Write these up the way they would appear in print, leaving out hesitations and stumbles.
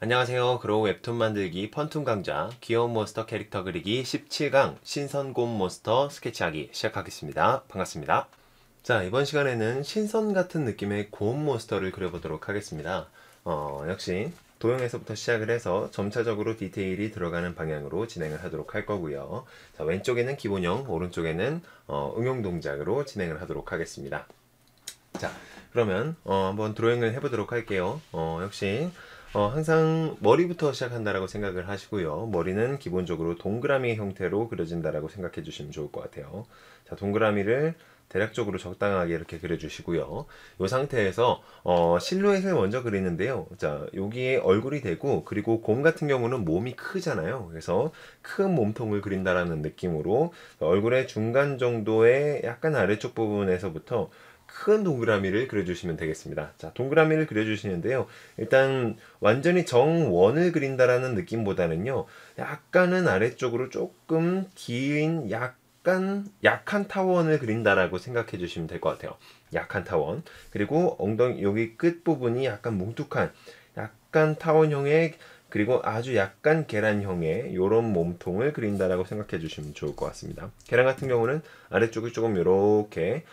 안녕하세요. 그로우 웹툰 만들기 펀툰 강좌 귀여운 몬스터 캐릭터 그리기 17강 신선곰 몬스터 스케치하기 시작하겠습니다. 반갑습니다. 자, 이번 시간에는 신선 같은 느낌의 곰 몬스터를 그려보도록 하겠습니다. 역시 도형에서부터 시작을 해서 점차적으로 디테일이 들어가는 방향으로 진행을 하도록 할 거고요. 자, 왼쪽에는 기본형, 오른쪽에는 응용 동작으로 진행을 하도록 하겠습니다. 자, 그러면 한번 드로잉을 해보도록 할게요. 역시 항상 머리부터 시작한다라고 생각을 하시고요. 머리는 기본적으로 동그라미 형태로 그려진다라고 생각해 주시면 좋을 것 같아요. 자, 동그라미를 대략적으로 적당하게 이렇게 그려주시고요. 이 상태에서 실루엣을 먼저 그리는데요. 자, 여기에 얼굴이 되고, 그리고 곰 같은 경우는 몸이 크잖아요. 그래서 큰 몸통을 그린다라는 느낌으로 얼굴의 중간 정도의 약간 아래쪽 부분에서부터 큰 동그라미를 그려주시면 되겠습니다. 자, 동그라미를 그려주시는데요. 일단 완전히 정원을 그린다라는 느낌보다는요, 약간은 아래쪽으로 조금 긴 약간 약한 타원을 그린다라고 생각해 주시면 될 것 같아요. 약한 타원. 그리고 엉덩이 여기 끝 부분이 약간 뭉툭한 약간 타원형의, 그리고 아주 약간 계란형의 요런 몸통을 그린다라고 생각해 주시면 좋을 것 같습니다. 계란 같은 경우는 아래쪽이 조금 요렇게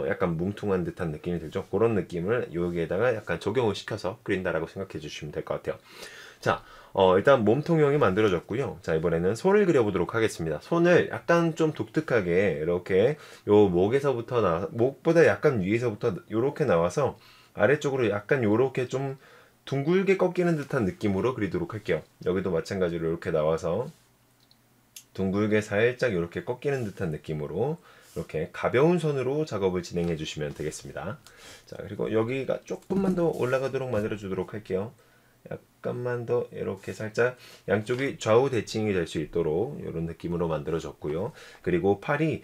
약간 뭉퉁한 듯한 느낌이 들죠. 그런 느낌을 여기에다가 약간 적용을 시켜서 그린다라고 생각해 주시면 될 것 같아요. 자, 일단 몸통형이 만들어졌고요. 자, 이번에는 손을 그려보도록 하겠습니다. 손을 약간 좀 독특하게 이렇게 요 목보다 약간 위에서부터 요렇게 나와서 아래쪽으로 약간 요렇게 좀 둥글게 꺾이는 듯한 느낌으로 그리도록 할게요. 여기도 마찬가지로 이렇게 나와서 둥글게 살짝 이렇게 꺾이는 듯한 느낌으로 이렇게 가벼운 손으로 작업을 진행해 주시면 되겠습니다. 자, 그리고 여기가 조금만 더 올라가도록 만들어 주도록 할게요. 약간만 더 이렇게 살짝 양쪽이 좌우 대칭이 될 수 있도록 이런 느낌으로 만들어졌고요. 그리고 팔이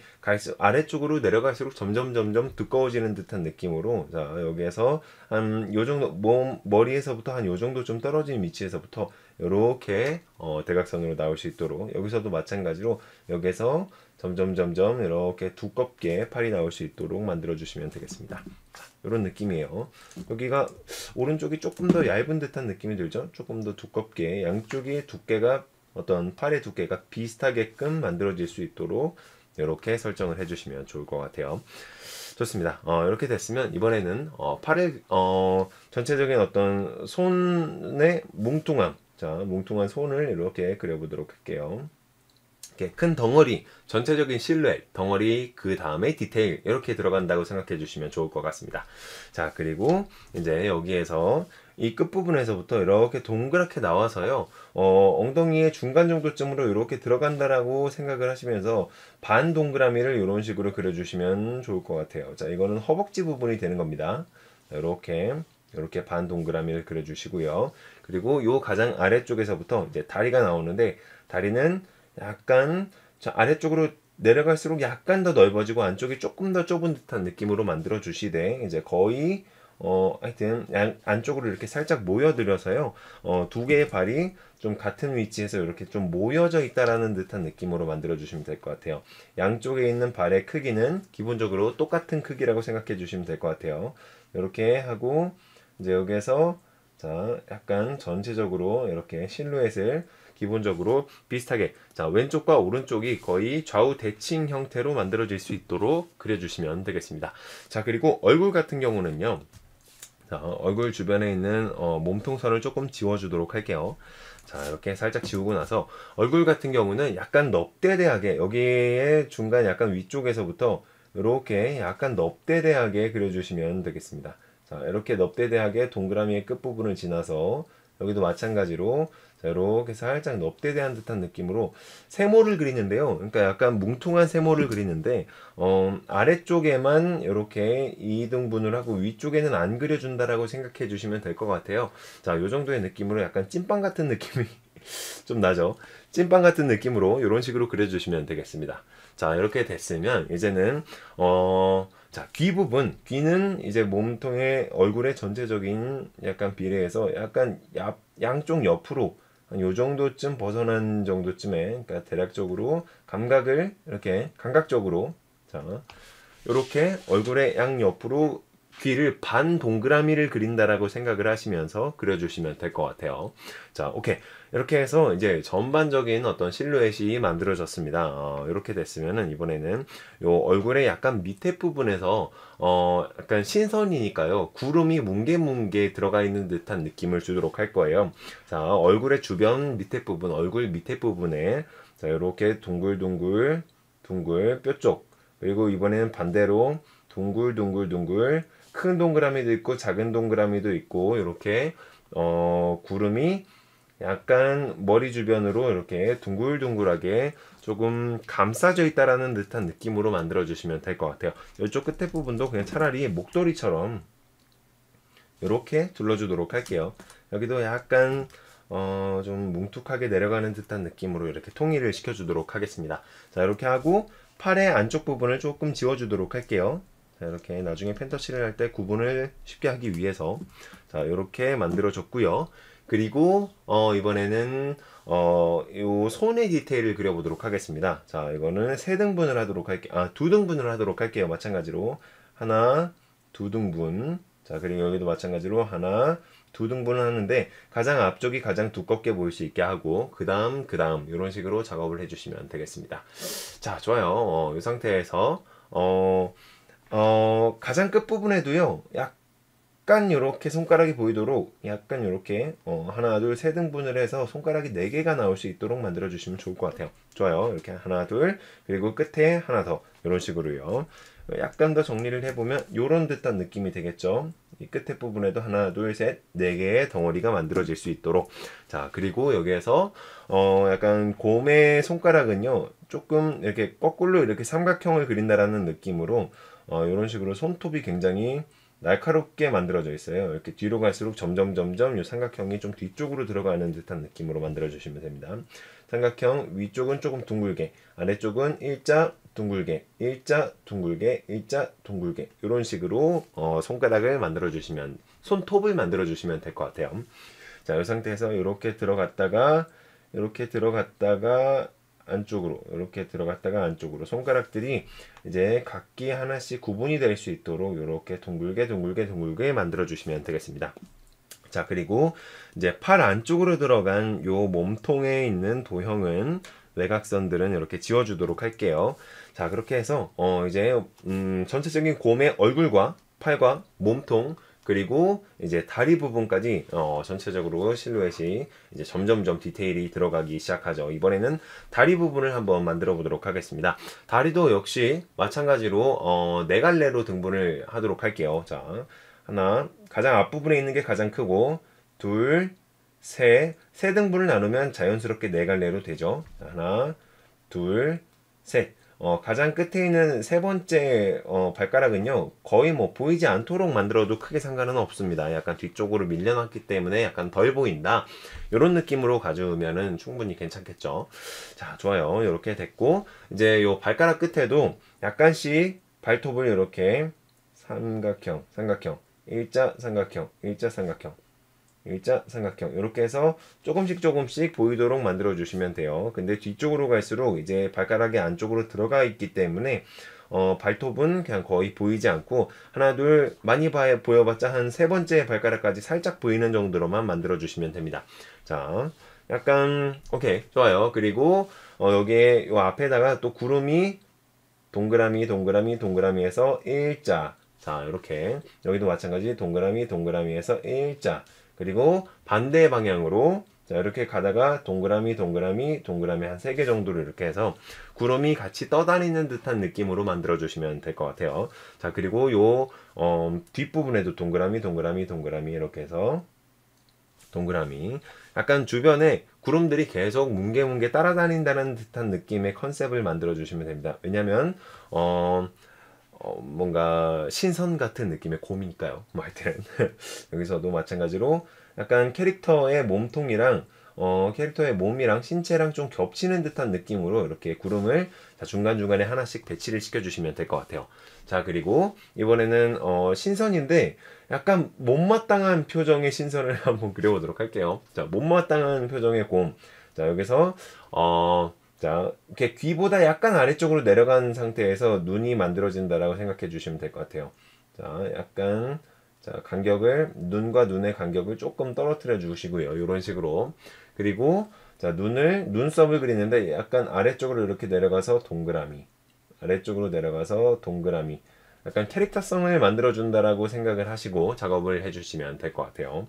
아래쪽으로 내려갈수록 점점 두꺼워지는 듯한 느낌으로, 자, 여기에서 한 요 정도 머리에서부터 한 요 정도 좀 떨어진 위치에서부터 이렇게 대각선으로 나올 수 있도록, 여기서도 마찬가지로 여기서 점점 이렇게 두껍게 팔이 나올 수 있도록 만들어 주시면 되겠습니다. 이런 느낌이에요. 여기가 오른쪽이 조금 더 얇은 듯한 느낌이 들죠. 조금 더 두껍게 양쪽이 두께가, 어떤 팔의 두께가 비슷하게끔 만들어질 수 있도록 이렇게 설정을 해주시면 좋을 것 같아요. 좋습니다. 이렇게 됐으면 이번에는 팔의 전체적인 어떤 손의 뭉퉁함, 자, 뭉퉁한 손을 이렇게 그려보도록 할게요. 이렇게 큰 덩어리, 전체적인 실루엣, 덩어리, 그 다음에 디테일, 이렇게 들어간다고 생각해 주시면 좋을 것 같습니다. 자, 그리고 이제 여기에서 이 끝부분에서부터 이렇게 동그랗게 나와서요, 엉덩이의 중간 정도쯤으로 이렇게 들어간다라고 생각을 하시면서 반 동그라미를 이런 식으로 그려주시면 좋을 것 같아요. 자, 이거는 허벅지 부분이 되는 겁니다. 이렇게 반 동그라미를 그려주시고요. 그리고 요 가장 아래쪽에서부터 이제 다리가 나오는데, 다리는 약간 아래쪽으로 내려갈수록 약간 더 넓어지고 안쪽이 조금 더 좁은 듯한 느낌으로 만들어 주시되, 이제 거의 하여튼 안쪽으로 이렇게 살짝 모여들여서요, 두 개의 발이 좀 같은 위치에서 이렇게 좀 모여져 있다라는 듯한 느낌으로 만들어 주시면 될 것 같아요. 양쪽에 있는 발의 크기는 기본적으로 똑같은 크기라고 생각해 주시면 될 것 같아요. 이렇게 하고 이제 여기에서, 자, 약간 전체적으로 이렇게 실루엣을 기본적으로 비슷하게, 자, 왼쪽과 오른쪽이 거의 좌우 대칭 형태로 만들어질 수 있도록 그려주시면 되겠습니다. 자, 그리고 얼굴 같은 경우는요, 자, 얼굴 주변에 있는 몸통선을 조금 지워주도록 할게요. 자, 이렇게 살짝 지우고 나서 얼굴 같은 경우는 약간 넙대대하게, 여기에 중간 약간 위쪽에서부터 이렇게 약간 넙대대하게 그려주시면 되겠습니다. 자, 이렇게 넙대대하게 동그라미의 끝부분을 지나서 여기도 마찬가지로, 자, 이렇게 살짝 넙대대한 듯한 느낌으로 세모를 그리는데요. 그러니까 약간 뭉퉁한 세모를 그리는데, 아래쪽에만 이렇게 2등분을 하고 위쪽에는 안 그려준다라고 생각해 주시면 될 것 같아요. 자, 요 정도의 느낌으로 약간 찐빵 같은 느낌이 좀 나죠. 찐빵 같은 느낌으로 이런 식으로 그려주시면 되겠습니다. 자, 이렇게 됐으면 이제는 자, 귀는 이제 몸통의 얼굴의 전체적인 약간 비례해서 약간 양쪽 옆으로 한 요 정도쯤 벗어난 정도쯤에, 그러니까 대략적으로 감각을 이렇게 감각적으로, 자, 이렇게 얼굴의 양 옆으로 귀를 반 동그라미를 그린다라고 생각을 하시면서 그려주시면 될 것 같아요. 자, 오케이. 이렇게 해서 이제 전반적인 어떤 실루엣이 만들어졌습니다. 이렇게 됐으면은 이번에는 요 얼굴의 약간 밑에 부분에서 약간 신선이니까요. 구름이 뭉게뭉게 들어가 있는 듯한 느낌을 주도록 할 거예요. 자, 얼굴의 주변 밑에 부분, 얼굴 밑에 부분에 자, 이렇게 둥글둥글 뼈 쪽. 그리고 이번에는 반대로 둥글둥글둥글 큰 동그라미도 있고 작은 동그라미도 있고 이렇게 구름이 약간 머리 주변으로 이렇게 둥글둥글하게 조금 감싸져 있다라는 듯한 느낌으로 만들어 주시면 될 것 같아요. 이쪽 끝에 부분도 그냥 차라리 목도리처럼 이렇게 둘러주도록 할게요. 여기도 약간 좀 뭉툭하게 내려가는 듯한 느낌으로 이렇게 통일을 시켜주도록 하겠습니다. 자, 이렇게 하고 팔의 안쪽 부분을 조금 지워주도록 할게요. 자, 이렇게 나중에 펜터칠을 할 때 구분을 쉽게 하기 위해서 자, 이렇게 만들어줬고요. 그리고 이번에는 요 손의 디테일을 그려보도록 하겠습니다. 자, 이거는 3등분을 하도록 할게요. 2등분을 하도록 할게요. 마찬가지로 하나, 2등분. 자, 그리고 여기도 마찬가지로 하나, 2등분을 하는데 가장 앞쪽이 가장 두껍게 보일 수 있게 하고 그 다음 이런 식으로 작업을 해주시면 되겠습니다. 자, 좋아요. 이 상태에서 가장 끝부분에도요 약간 이렇게 손가락이 보이도록 약간 이렇게 하나 둘 세 등분을 해서 손가락이 4개가 나올 수 있도록 만들어 주시면 좋을 것 같아요. 좋아요. 이렇게 하나 둘 그리고 끝에 하나 더 이런 식으로요. 약간 더 정리를 해보면 이런 듯한 느낌이 되겠죠. 이 끝에 부분에도 하나 둘 셋 4개의 덩어리가 만들어질 수 있도록. 자, 그리고 여기에서 약간 곰의 손가락은요 조금 이렇게 거꾸로 이렇게 삼각형을 그린다라는 느낌으로 이런 식으로 손톱이 굉장히 날카롭게 만들어져 있어요. 이렇게 뒤로 갈수록 점점 이 삼각형이 좀 뒤쪽으로 들어가는 듯한 느낌으로 만들어 주시면 됩니다. 삼각형 위쪽은 조금 둥글게, 아래쪽은 일자 둥글게, 일자 둥글게, 일자 둥글게 이런 식으로 손가락을 만들어 주시면, 손톱을 만들어 주시면 될 것 같아요. 자, 이 상태에서 이렇게 들어갔다가 안쪽으로 이렇게 들어갔다가 안쪽으로 손가락들이 이제 각기 하나씩 구분이 될 수 있도록 이렇게 둥글게 만들어 주시면 되겠습니다. 자, 그리고 이제 팔 안쪽으로 들어간 요 몸통에 있는 도형은 외곽선들은 이렇게 지워주도록 할게요. 자, 그렇게 해서 이제 전체적인 곰의 얼굴과 팔과 몸통 그리고 이제 다리 부분까지 전체적으로 실루엣이 이제 점점 디테일이 들어가기 시작하죠. 이번에는 다리 부분을 한번 만들어 보도록 하겠습니다. 다리도 역시 마찬가지로 4갈래로 등분을 하도록 할게요. 자, 하나, 가장 앞부분에 있는 게 가장 크고, 둘, 세 등분을 나누면 자연스럽게 4갈래로 되죠. 하나, 둘, 셋. 가장 끝에 있는 3번째 발가락은요 거의 뭐 보이지 않도록 만들어도 크게 상관은 없습니다. 약간 뒤쪽으로 밀려났기 때문에 약간 덜 보인다 이런 느낌으로 가져오면은 충분히 괜찮겠죠. 자, 좋아요. 이렇게 됐고 이제 요 발가락 끝에도 약간씩 발톱을 이렇게 삼각형 일자 삼각형 일자 삼각형 이렇게 해서 조금씩 보이도록 만들어 주시면 돼요. 근데 뒤쪽으로 갈수록 이제 발가락이 안쪽으로 들어가 있기 때문에 발톱은 그냥 거의 보이지 않고 하나 둘 많이 보여봤자 한 3번째 발가락까지 살짝 보이는 정도로만 만들어 주시면 됩니다. 자, 약간 오케이, 좋아요. 그리고 여기에 요 앞에다가 또 구름이 동그라미에서 일자. 자, 이렇게 여기도 마찬가지 동그라미에서 일자. 그리고 반대 방향으로 자, 이렇게 가다가 동그라미 한 3개 정도로 이렇게 해서 구름이 같이 떠다니는 듯한 느낌으로 만들어 주시면 될 것 같아요. 자, 그리고 요 뒷부분에도 동그라미 이렇게 해서 동그라미. 약간 주변에 구름들이 계속 뭉게뭉게 따라다닌다는 듯한 느낌의 컨셉을 만들어 주시면 됩니다. 왜냐면 뭔가 신선 같은 느낌의 곰이니까요. 뭐 하여튼 여기서도 마찬가지로 약간 캐릭터의 몸통이랑 캐릭터의 몸이랑 신체랑 좀 겹치는 듯한 느낌으로 이렇게 구름을 중간중간에 하나씩 배치를 시켜주시면 될 것 같아요. 자, 그리고 이번에는 신선인데 약간 못마땅한 표정의 신선을 한번 그려보도록 할게요. 자, 못마땅한 표정의 곰. 자, 여기서 자, 이렇게 귀보다 약간 아래쪽으로 내려간 상태에서 눈이 만들어진다라고 생각해 주시면 될 것 같아요. 자, 약간 자, 간격을 눈과 눈의 간격을 조금 떨어뜨려 주시고요. 이런 식으로. 그리고 자, 눈썹을 그리는데 약간 아래쪽으로 이렇게 내려가서 동그라미. 아래쪽으로 내려가서 동그라미. 약간 캐릭터성을 만들어 준다라고 생각을 하시고 작업을 해 주시면 될 것 같아요.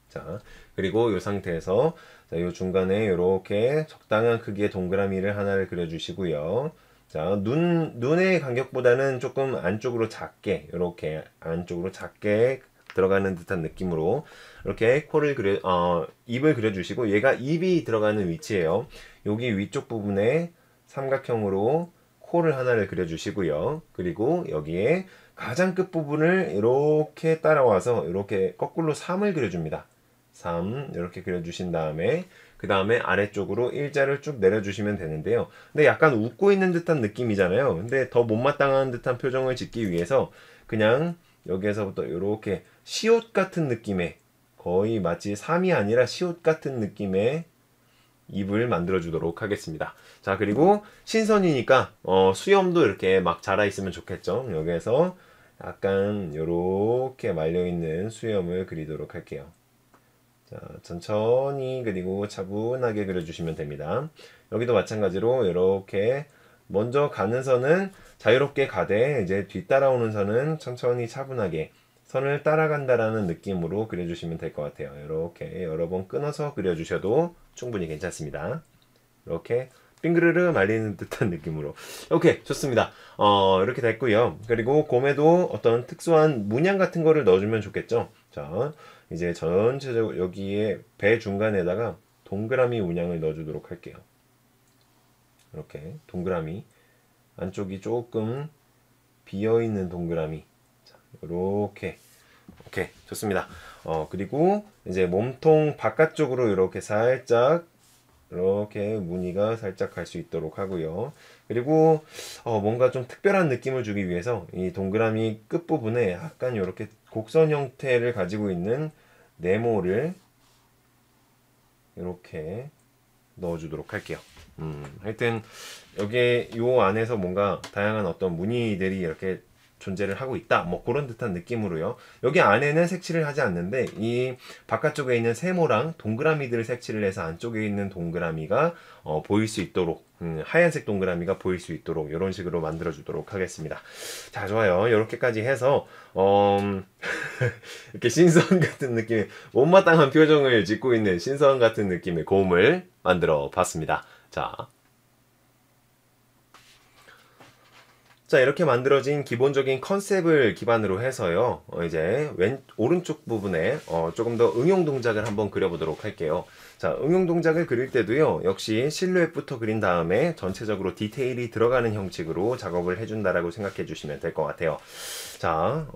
자, 그리고 이 상태에서 자, 이 중간에 이렇게 적당한 크기의 동그라미를 하나를 그려 주시고요. 자, 눈의 간격보다는 조금 안쪽으로 작게, 이렇게 안쪽으로 작게 들어가는 듯한 느낌으로 이렇게 입을 그려주시고, 얘가 입이 들어가는 위치예요. 여기 위쪽 부분에 삼각형으로 코를 하나를 그려주시고요. 그리고 여기에 가장 끝 부분을 이렇게 따라와서 이렇게 거꾸로 3을 그려줍니다. 3 이렇게 그려주신 다음에 그 다음에 아래쪽으로 일자를 쭉 내려주시면 되는데요. 근데 약간 웃고 있는 듯한 느낌이잖아요. 근데 더 못마땅한 듯한 표정을 짓기 위해서 그냥 여기에서부터 이렇게 시옷 같은 느낌의 거의 마치 3이 아니라 시옷 같은 느낌의 입을 만들어 주도록 하겠습니다. 자, 그리고 신선이니까 수염도 이렇게 막 자라 있으면 좋겠죠. 여기에서 약간 이렇게 말려 있는 수염을 그리도록 할게요. 자, 천천히 그리고 차분하게 그려주시면 됩니다. 여기도 마찬가지로 이렇게 먼저 가는 선은 자유롭게 가되 이제 뒤따라오는 선은 천천히 차분하게 선을 따라간다라는 느낌으로 그려주시면 될 것 같아요. 이렇게 여러 번 끊어서 그려주셔도 충분히 괜찮습니다. 이렇게 빙그르르 말리는 듯한 느낌으로. 오케이, 좋습니다. 이렇게 됐고요. 그리고 곰에도 어떤 특수한 문양 같은 거를 넣어주면 좋겠죠. 자, 이제 전체적으로 여기에 배 중간에다가 동그라미 문양을 넣어주도록 할게요. 이렇게 동그라미 안쪽이 조금 비어있는 동그라미. 자, 이렇게 오케이, 좋습니다. 그리고 이제 몸통 바깥쪽으로 이렇게 살짝 이렇게 무늬가 살짝 갈 수 있도록 하고요. 그리고 뭔가 좀 특별한 느낌을 주기 위해서 이 동그라미 끝부분에 약간 이렇게 곡선 형태를 가지고 있는 네모를 이렇게 넣어주도록 할게요. 하여튼 여기에 요 안에서 뭔가 다양한 어떤 무늬들이 이렇게 존재를 하고 있다. 뭐 그런 듯한 느낌으로요. 여기 안에는 색칠을 하지 않는데 이 바깥쪽에 있는 세모랑 동그라미들을 색칠을 해서 안쪽에 있는 동그라미가 보일 수 있도록 하얀색 동그라미가 보일 수 있도록 이런 식으로 만들어 주도록 하겠습니다. 자, 좋아요. 이렇게까지 해서 이렇게 신선 같은 느낌의 못마땅한 표정을 짓고 있는 신선 같은 느낌의 곰을 만들어 봤습니다. 자, 이렇게 만들어진 기본적인 컨셉을 기반으로 해서요. 이제 오른쪽 부분에 조금 더 응용 동작을 한번 그려보도록 할게요. 자, 응용 동작을 그릴 때도요. 역시 실루엣부터 그린 다음에 전체적으로 디테일이 들어가는 형식으로 작업을 해준다라고 생각해 주시면 될 것 같아요. 자,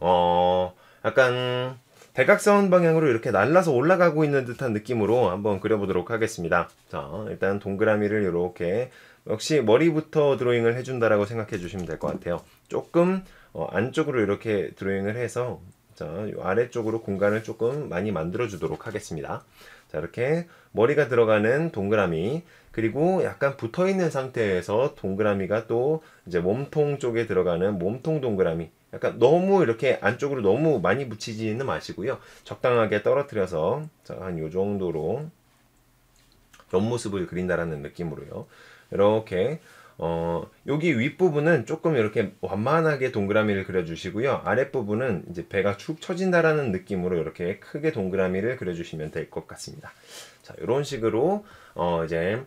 약간 대각선 방향으로 이렇게 날라서 올라가고 있는 듯한 느낌으로 한번 그려보도록 하겠습니다. 자, 일단 동그라미를 이렇게 역시 머리부터 드로잉을 해준다라고 생각해 주시면 될 것 같아요. 조금 안쪽으로 이렇게 드로잉을 해서 자, 요 아래쪽으로 공간을 조금 많이 만들어 주도록 하겠습니다. 자, 이렇게 머리가 들어가는 동그라미, 그리고 약간 붙어 있는 상태에서 동그라미가 또 이제 몸통 쪽에 들어가는 몸통 동그라미. 약간 너무 이렇게 안쪽으로 너무 많이 붙이지는 마시고요. 적당하게 떨어뜨려서 자, 한 요 정도로 옆모습을 그린다라는 느낌으로요. 이렇게 여기 윗부분은 조금 이렇게 완만하게 동그라미를 그려주시고요. 아랫부분은 이제 배가 축 처진다라는 느낌으로 이렇게 크게 동그라미를 그려주시면 될 것 같습니다. 자, 이런 식으로 이제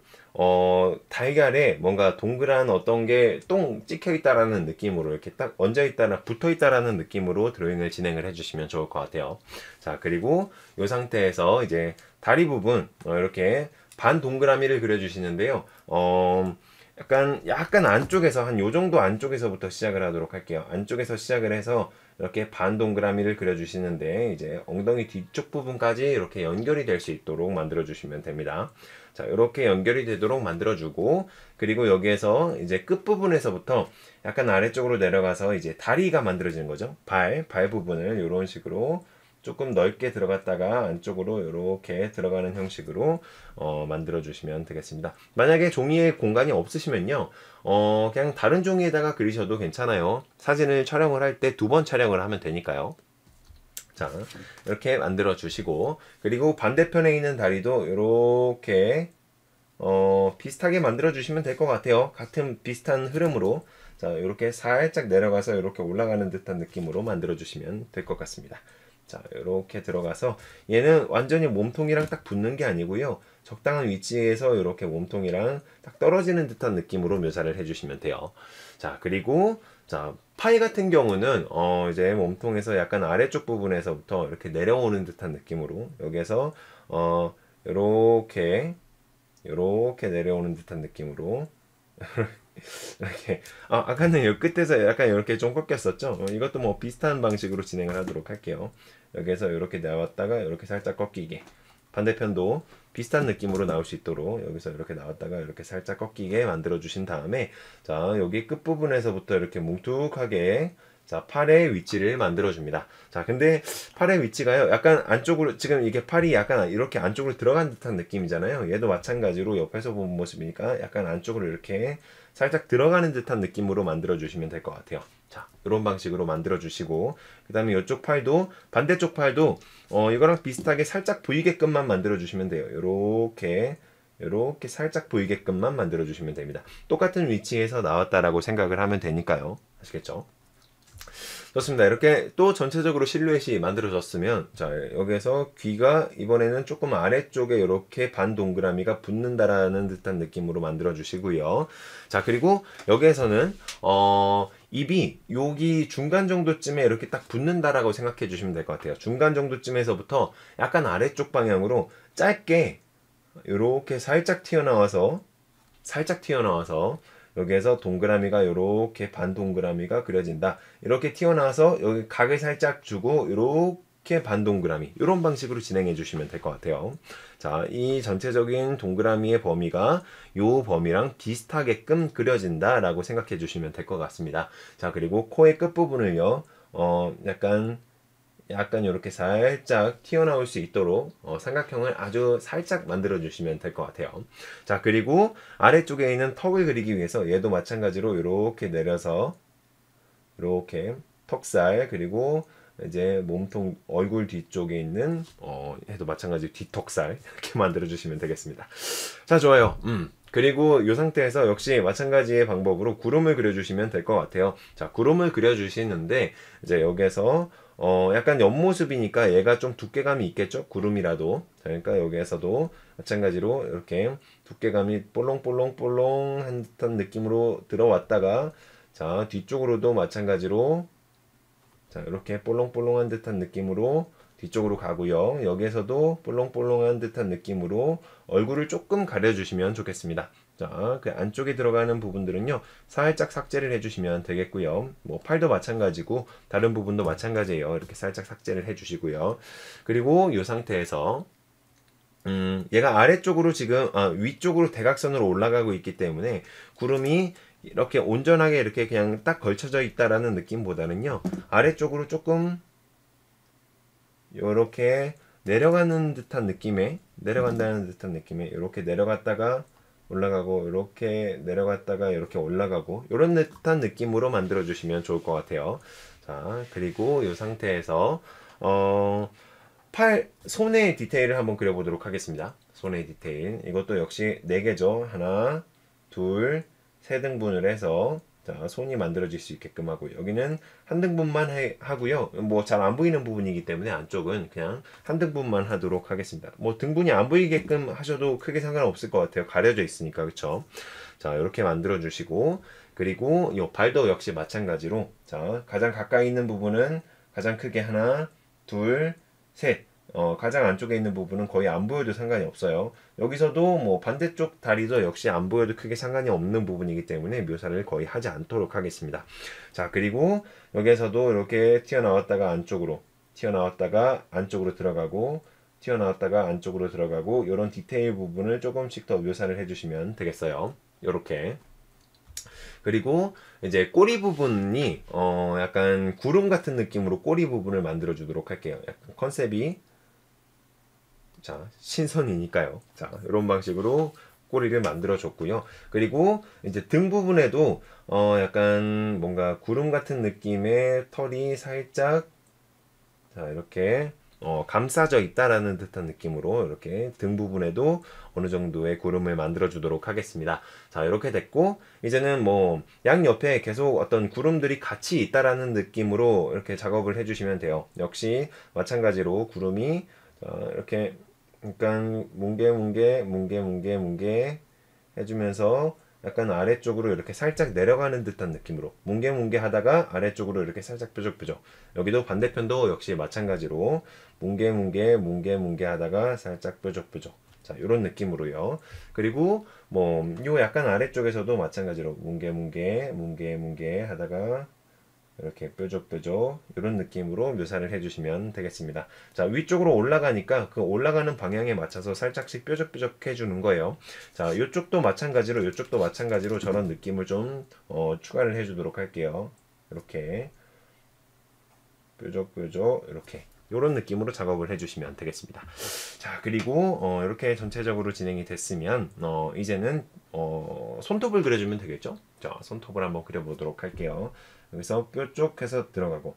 달걀에 뭔가 동그란 어떤 게 똥 찍혀 있다라는 느낌으로 이렇게 딱 얹어 있다나 붙어 있다라는 느낌으로 드로잉을 진행을 해주시면 좋을 것 같아요. 자, 그리고 이 상태에서 이제 다리 부분 이렇게 반 동그라미를 그려주시는데요. 약간 안쪽에서 한 요 정도 안쪽에서부터 시작을 하도록 할게요. 안쪽에서 시작을 해서 이렇게 반 동그라미를 그려주시는데 이제 엉덩이 뒤쪽 부분까지 이렇게 연결이 될 수 있도록 만들어 주시면 됩니다. 자, 이렇게 연결이 되도록 만들어주고, 그리고 여기에서 이제 끝부분에서부터 약간 아래쪽으로 내려가서 이제 다리가 만들어지는 거죠. 발 부분을 이런 식으로 조금 넓게 들어갔다가 안쪽으로 이렇게 들어가는 형식으로 만들어 주시면 되겠습니다. 만약에 종이에 공간이 없으시면요, 그냥 다른 종이에다가 그리셔도 괜찮아요. 사진을 촬영을 할 때 2번 촬영을 하면 되니까요. 자, 이렇게 만들어 주시고, 그리고 반대편에 있는 다리도 이렇게 비슷하게 만들어 주시면 될 것 같아요. 같은 비슷한 흐름으로, 자, 이렇게 살짝 내려가서 이렇게 올라가는 듯한 느낌으로 만들어 주시면 될 것 같습니다. 자, 이렇게 들어가서 얘는 완전히 몸통이랑 딱 붙는 게 아니고요, 적당한 위치에서 이렇게 몸통이랑 딱 떨어지는 듯한 느낌으로 묘사를 해주시면 돼요. 자, 그리고 자, 파이 같은 경우는 이제 몸통에서 약간 아래쪽 부분에서부터 이렇게 내려오는 듯한 느낌으로, 여기에서 이렇게 내려오는 듯한 느낌으로 이렇게, 아까는 이 끝에서 약간 이렇게 좀 꺾였었죠. 이것도 뭐 비슷한 방식으로 진행을 하도록 할게요. 여기에서 이렇게 나왔다가 이렇게 살짝 꺾이게, 반대편도 비슷한 느낌으로 나올 수 있도록 여기서 이렇게 나왔다가 이렇게 살짝 꺾이게 만들어 주신 다음에, 자, 여기 끝부분에서부터 이렇게 뭉툭하게, 자, 팔의 위치를 만들어 줍니다. 자, 근데 팔의 위치가요, 약간 안쪽으로, 지금 이게 팔이 약간 이렇게 안쪽으로 들어간 듯한 느낌이잖아요. 얘도 마찬가지로 옆에서 본 모습이니까 약간 안쪽으로 이렇게 살짝 들어가는 듯한 느낌으로 만들어 주시면 될 것 같아요. 자, 이런 방식으로 만들어 주시고, 그 다음에 이쪽 팔도, 반대쪽 팔도 이거랑 비슷하게 살짝 보이게끔만 만들어 주시면 돼요. 요렇게 살짝 보이게끔만 만들어 주시면 됩니다. 똑같은 위치에서 나왔다라고 생각을 하면 되니까요. 아시겠죠? 좋습니다. 이렇게 또 전체적으로 실루엣이 만들어졌으면, 자, 여기에서 귀가 이번에는 조금 아래쪽에 이렇게 반 동그라미가 붙는다라는 듯한 느낌으로 만들어 주시고요. 자, 그리고 여기에서는 입이 여기 중간 정도쯤에 이렇게 딱 붙는다라고 생각해 주시면 될 것 같아요. 중간 정도쯤에서부터 약간 아래쪽 방향으로 짧게 이렇게 살짝 튀어나와서 여기에서 동그라미가 이렇게 반 동그라미가 그려진다. 이렇게 튀어나와서 여기 각을 살짝 주고 이렇게 반 동그라미, 이런 방식으로 진행해 주시면 될 것 같아요. 자, 이 전체적인 동그라미의 범위가 요 범위랑 비슷하게끔 그려진다라고 생각해 주시면 될 것 같습니다. 자, 그리고 코의 끝부분을요, 약간 이렇게 살짝 튀어나올 수 있도록 삼각형을 아주 살짝 만들어 주시면 될 것 같아요. 자, 그리고 아래쪽에 있는 턱을 그리기 위해서 얘도 마찬가지로 이렇게 내려서 이렇게 턱살, 그리고 이제 몸통 얼굴 뒤쪽에 있는 얘도 마찬가지로 뒤턱살 이렇게 만들어 주시면 되겠습니다. 자, 좋아요. 그리고 이 상태에서 역시 마찬가지의 방법으로 구름을 그려주시면 될 것 같아요. 자, 구름을 그려주시는데 이제 여기에서 약간 옆모습이니까 얘가 좀 두께감이 있겠죠? 구름이라도. 자, 그러니까 여기에서도 마찬가지로 이렇게 두께감이 볼롱볼롱볼롱한 듯한 느낌으로 들어왔다가, 자, 뒤쪽으로도 마찬가지로, 자, 이렇게 볼롱볼롱한 듯한 느낌으로 뒤쪽으로 가고요. 여기에서도 볼롱볼롱한 듯한 느낌으로 얼굴을 조금 가려주시면 좋겠습니다. 자, 그 안쪽에 들어가는 부분들은요, 살짝 삭제를 해주시면 되겠고요. 뭐 팔도 마찬가지고 다른 부분도 마찬가지예요. 이렇게 살짝 삭제를 해주시고요. 그리고 이 상태에서 얘가 아래쪽으로 지금 위쪽으로 대각선으로 올라가고 있기 때문에 구름이 이렇게 온전하게 이렇게 그냥 딱 걸쳐져 있다라는 느낌보다는요, 아래쪽으로 조금 이렇게 내려간다는 듯한 느낌에 이렇게 내려갔다가 올라가고, 이렇게 내려갔다가 이렇게 올라가고, 이런 듯한 느낌으로 만들어 주시면 좋을 것 같아요. 자, 그리고 이 상태에서 손의 디테일을 한번 그려보도록 하겠습니다. 손의 디테일, 이것도 역시 4개죠. 하나, 둘, 3등분을 해서, 자, 손이 만들어질 수 있게끔 하고, 여기는 한 등분만 하고요. 뭐 잘 안 보이는 부분이기 때문에 안쪽은 그냥 한 등분만 하도록 하겠습니다. 뭐 등분이 안 보이게끔 하셔도 크게 상관없을 것 같아요. 가려져 있으니까. 그쵸? 자, 이렇게 만들어 주시고, 그리고 이 발도 역시 마찬가지로, 자, 가장 가까이 있는 부분은 가장 크게 하나, 둘, 셋. 가장 안쪽에 있는 부분은 거의 안 보여도 상관이 없어요. 여기서도 뭐 반대쪽 다리도 역시 안 보여도 크게 상관이 없는 부분이기 때문에 묘사를 거의 하지 않도록 하겠습니다. 자, 그리고 여기에서도 이렇게 튀어나왔다가 안쪽으로, 튀어나왔다가 안쪽으로 들어가고, 튀어나왔다가 안쪽으로 들어가고, 이런 디테일 부분을 조금씩 더 묘사를 해주시면 되겠어요. 이렇게. 그리고 이제 꼬리 부분이 약간 구름 같은 느낌으로 꼬리 부분을 만들어 주도록 할게요. 약간 컨셉이 자, 신선이니까요. 자, 이런 방식으로 꼬리를 만들어 줬고요. 그리고 이제 등 부분에도 약간 뭔가 구름 같은 느낌의 털이 살짝 자, 이렇게 감싸져 있다라는 듯한 느낌으로 이렇게 등 부분에도 어느 정도의 구름을 만들어 주도록 하겠습니다. 자, 이렇게 됐고 이제는 뭐 양옆에 계속 어떤 구름들이 같이 있다라는 느낌으로 이렇게 작업을 해주시면 돼요. 역시 마찬가지로 구름이 이렇게 약간 뭉게 해주면서 약간 아래쪽으로 이렇게 살짝 내려가는 듯한 느낌으로 뭉게 하다가 아래쪽으로 이렇게 살짝 뾰족뾰족. 여기도 반대편도 역시 마찬가지로 뭉게 하다가 살짝 뾰족뾰족. 자, 이런 느낌으로요. 그리고 뭐 요 약간 아래쪽에서도 마찬가지로 뭉게 하다가 이렇게 뾰족뾰족 이런 느낌으로 묘사를 해주시면 되겠습니다. 자, 위쪽으로 올라가니까 그 올라가는 방향에 맞춰서 살짝씩 뾰족뾰족 해주는 거예요. 자, 이쪽도 마찬가지로 저런 느낌을 좀 추가를 해주도록 할게요. 이렇게 뾰족뾰족 이렇게 이런 느낌으로 작업을 해주시면 되겠습니다. 자, 그리고 이렇게 전체적으로 진행이 됐으면 이제는 손톱을 그려주면 되겠죠. 자, 손톱을 한번 그려보도록 할게요. 여기서 뾰족해서 들어가고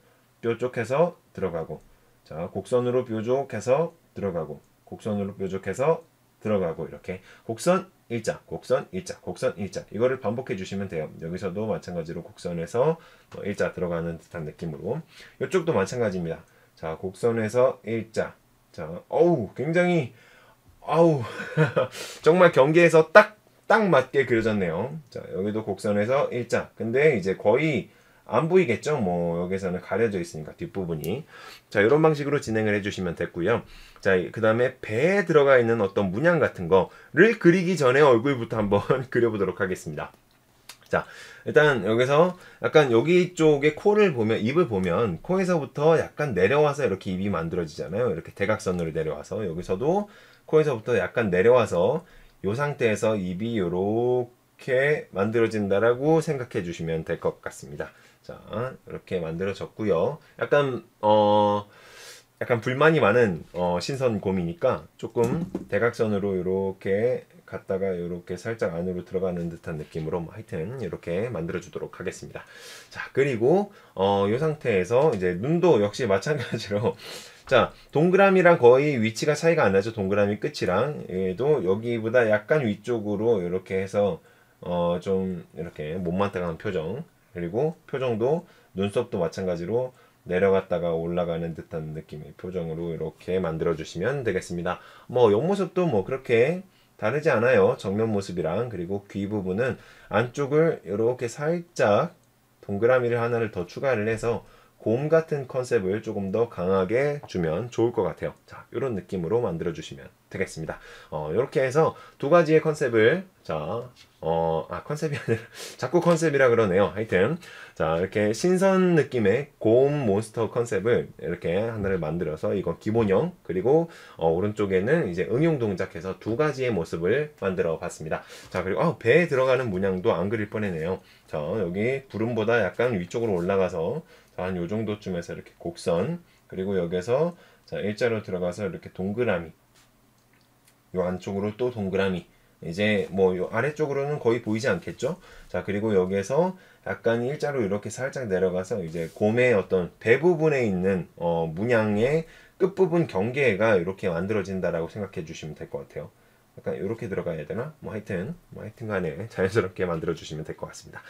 자, 곡선으로 뾰족해서 들어가고 곡선으로 뾰족해서 들어가고 이렇게 곡선 일자 이거를 반복해 주시면 돼요. 여기서도 마찬가지로 곡선에서 일자 들어가는 듯한 느낌으로 이쪽도 마찬가지입니다. 자, 곡선에서 일자. 자, 굉장히 정말 경계에서 딱 맞게 그려졌네요. 자, 여기도 곡선에서 일자. 근데 이제 거의 안 보이겠죠? 뭐 여기서는 가려져 있으니까 뒷부분이. 자, 이런 방식으로 진행을 해주시면 됐고요. 자, 그 다음에 배에 들어가 있는 어떤 문양 같은 거를 그리기 전에 얼굴부터 한번 그려보도록 하겠습니다. 자, 일단 여기서 약간 여기 쪽에 입을 보면 코에서부터 약간 내려와서 이렇게 입이 만들어지잖아요. 이렇게 대각선으로 내려와서 여기서도 코에서부터 약간 내려와서 이 상태에서 입이 이렇게 만들어진다라고 생각해 주시면 될 것 같습니다. 자, 이렇게 만들어졌고요. 약간 불만이 많은 신선곰이니까 조금 대각선으로 이렇게 갔다가 이렇게 살짝 안으로 들어가는 듯한 느낌으로 하여튼 이렇게 만들어 주도록 하겠습니다. 자, 그리고 이 상태에서 이제 눈도 역시 마찬가지로 자, 동그라미랑 거의 위치가 차이가 안 나죠. 동그라미 끝이랑 얘도 여기보다 약간 위쪽으로 이렇게 해서 좀 이렇게 못마땅한 표정, 그리고 표정도 눈썹도 마찬가지로 내려갔다가 올라가는 듯한 느낌의 표정으로 이렇게 만들어 주시면 되겠습니다. 뭐 옆모습도 뭐 그렇게 다르지 않아요. 정면 모습이랑. 그리고 귀 부분은 안쪽을 이렇게 살짝 동그라미를 하나를 더 추가를 해서 곰 같은 컨셉을 조금 더 강하게 주면 좋을 것 같아요. 자, 이런 느낌으로 만들어 주시면 되겠습니다. 이렇게 해서 두 가지의 컨셉을 컨셉이 아니라 자꾸 컨셉이라 그러네요. 하여튼 자, 이렇게 신선 느낌의 곰 몬스터 컨셉을 이렇게 하나를 만들어서 이건 기본형, 그리고 오른쪽에는 이제 응용 동작해서 두 가지의 모습을 만들어 봤습니다. 자, 그리고 배에 들어가는 문양도 안 그릴 뻔했네요. 자, 여기 구름보다 약간 위쪽으로 올라가서 한 요 정도쯤에서 이렇게 곡선, 그리고 여기서 자, 일자로 들어가서 이렇게 동그라미, 요 안쪽으로 또 동그라미, 이제 뭐 요 아래쪽으로는 거의 보이지 않겠죠? 자, 그리고 여기에서 약간 일자로 이렇게 살짝 내려가서 이제 곰의 어떤 배 부분에 있는 문양의 끝부분 경계가 이렇게 만들어진다라고 생각해 주시면 될 것 같아요. 약간 이렇게 들어가야 되나? 뭐 하여튼 간에 자연스럽게 만들어 주시면 될 것 같습니다.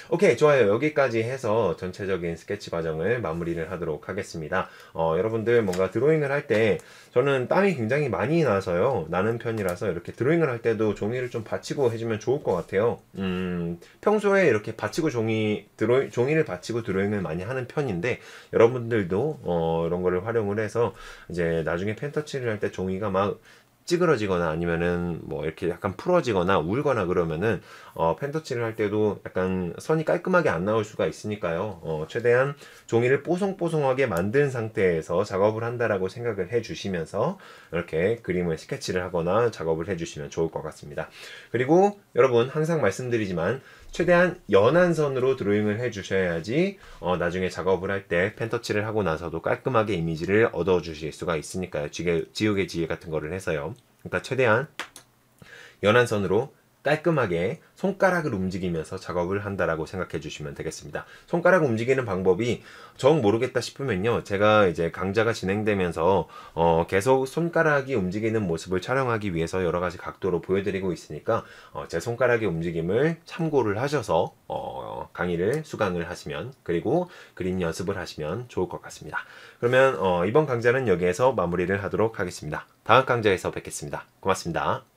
오케이, 좋아요. 여기까지 해서 전체적인 스케치 과정을 마무리를 하도록 하겠습니다. 여러분들 뭔가 드로잉을 할 때 저는 땀이 굉장히 많이 나서요. 나는 편이라서 이렇게 드로잉을 할 때도 종이를 좀 받치고 해주면 좋을 것 같아요. 평소에 이렇게 받치고 종이를 받치고 드로잉을 많이 하는 편인데 여러분들도 이런 거를 활용을 해서 이제 나중에 펜터칠을 할 때 종이가 막 찌그러지거나 아니면은 뭐 이렇게 약간 풀어지거나 울거나 그러면은 펜터칠을 할 때도 약간 선이 깔끔하게 안 나올 수가 있으니까요. 최대한 종이를 뽀송뽀송하게 만든 상태에서 작업을 한다라고 생각을 해 주시면서 이렇게 그림을 스케치를 하거나 작업을 해 주시면 좋을 것 같습니다. 그리고 여러분 항상 말씀드리지만 최대한 연한 선으로 드로잉을 해주셔야지 나중에 작업을 할 때 펜터칠을 하고 나서도 깔끔하게 이미지를 얻어주실 수가 있으니까요. 지우개 지혜 같은 거를 해서요. 그러니까 최대한 연한 선으로 깔끔하게 손가락을 움직이면서 작업을 한다라고 생각해 주시면 되겠습니다. 손가락 움직이는 방법이 정 모르겠다 싶으면요, 제가 이제 강좌가 진행되면서 계속 손가락이 움직이는 모습을 촬영하기 위해서 여러 가지 각도로 보여드리고 있으니까 제 손가락의 움직임을 참고를 하셔서 강의를 수강을 하시면, 그리고 그림 연습을 하시면 좋을 것 같습니다. 그러면 이번 강좌는 여기에서 마무리를 하도록 하겠습니다. 다음 강좌에서 뵙겠습니다. 고맙습니다.